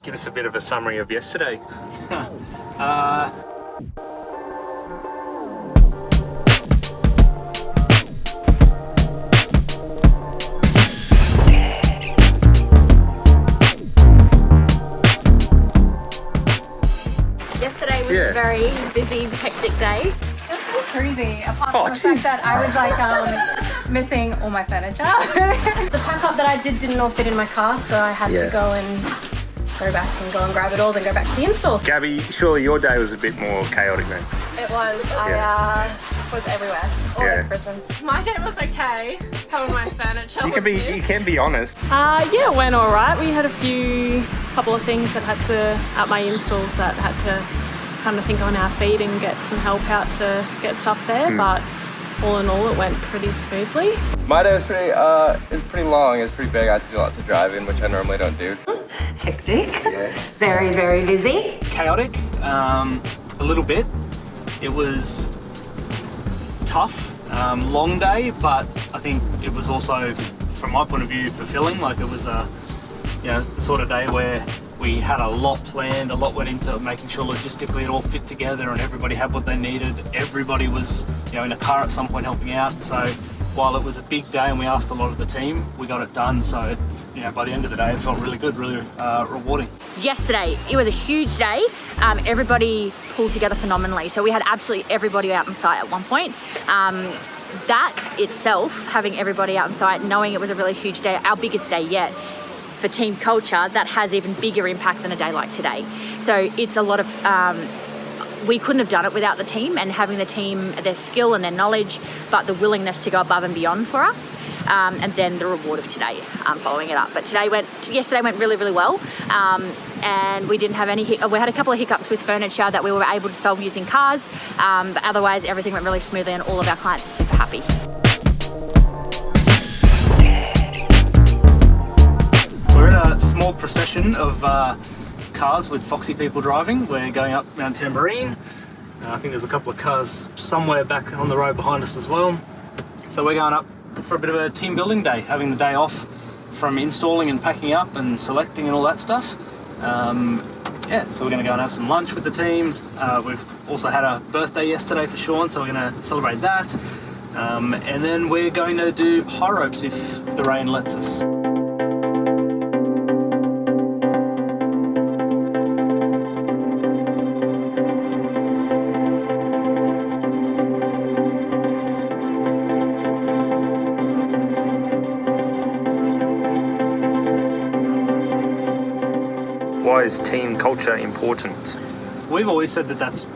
Give us a bit of a summary of yesterday. Yesterday was a very busy, hectic day. It was crazy, apart from the fact that I was like missing all my furniture. The pack up that I didn't all fit in my car, so I had to go and go back and grab it all, then go back to the installs. Gabby, surely your day was a bit more chaotic then? It was. I was everywhere, all over Brisbane. My day was okay. Some of my furniture You can be honest. Yeah, it went all right. We had a couple of things that had to, at my installs, that had to kind of think on our feet and get some help out to get stuff there. But all in all, it went pretty smoothly. My day was pretty long. It was pretty big. I had to do lots of driving, which I normally don't do. Hectic. Very, very busy. Chaotic, a little bit. It was tough, long day, but I think it was also, from my point of view, fulfilling. Like, it was the sort of day where we had a lot planned, a lot went into making sure logistically it all fit together and everybody had what they needed. Everybody was, in a car at some point helping out. So while it was a big day and we asked a lot of the team, we got it done. So, by the end of the day, it felt really good, really rewarding. Yesterday, it was a huge day. Everybody pulled together phenomenally. So we had absolutely everybody out on site at one point. That itself, having everybody out on site, knowing it was a really huge day, our biggest day yet, for team culture, that has even bigger impact than a day like today. So it's a lot of, we couldn't have done it without the team, and having the team, their skill and their knowledge, but the willingness to go above and beyond for us, and then the reward of today, following it up. But yesterday went really, really well, and we didn't have any, we had a couple of hiccups with furniture that we were able to solve using cars, but otherwise everything went really smoothly and all of our clients are super happy. We're in a small procession of cars with Foxy people driving. We're going up Mount Tamborine. I think there's a couple of cars somewhere back on the road behind us as well. So we're going up for a bit of a team building day, having the day off from installing and packing up and selecting and all that stuff. So we're going to go and have some lunch with the team. We've also had a birthday yesterday for Sean, so we're going to celebrate that. And then we're going to do high ropes if the rain lets us. Why is team culture important? We've always said that that's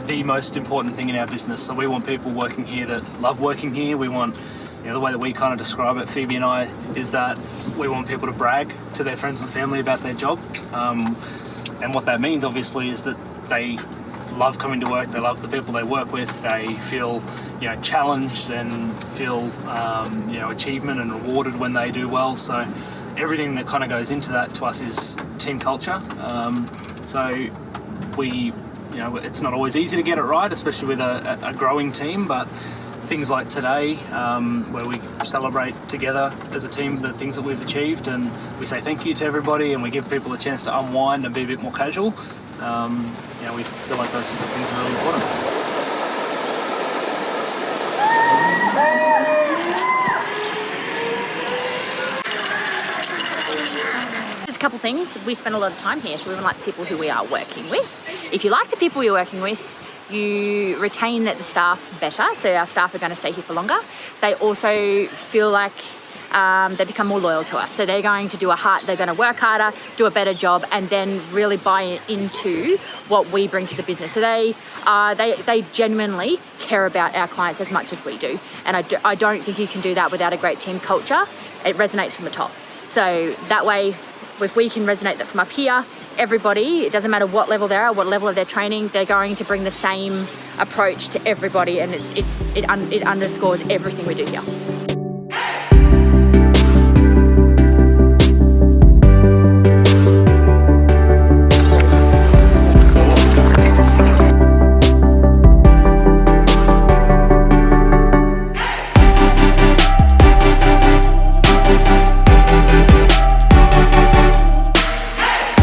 the most important thing in our business. So we want people working here that love working here. We want, the way that we kind of describe it, Phoebe and I, is that we want people to brag to their friends and family about their job. And what that means, obviously, is that they love coming to work. They love the people they work with. They feel, challenged and feel, achievement and rewarded when they do well. So everything that kind of goes into that to us is team culture. So we, it's not always easy to get it right, especially with a growing team, but things like today, where we celebrate together as a team the things that we've achieved, and we say thank you to everybody, and we give people a chance to unwind and be a bit more casual. We feel like those sorts of things are really important. Couple things. We spend a lot of time here, so we want to like people who we are working with. If you like the people you're working with, you retain the staff better, so our staff are going to stay here for longer. They also feel like they become more loyal to us, so they're going to they're going to work harder, do a better job, and then really buy into what we bring to the business. So they genuinely care about our clients as much as we do, and I don't think you can do that without a great team culture. It resonates from the top, so that way, if we can resonate that from up here, everybody, it doesn't matter what level they are, what level of their training, they're going to bring the same approach to everybody, and it underscores everything we do here.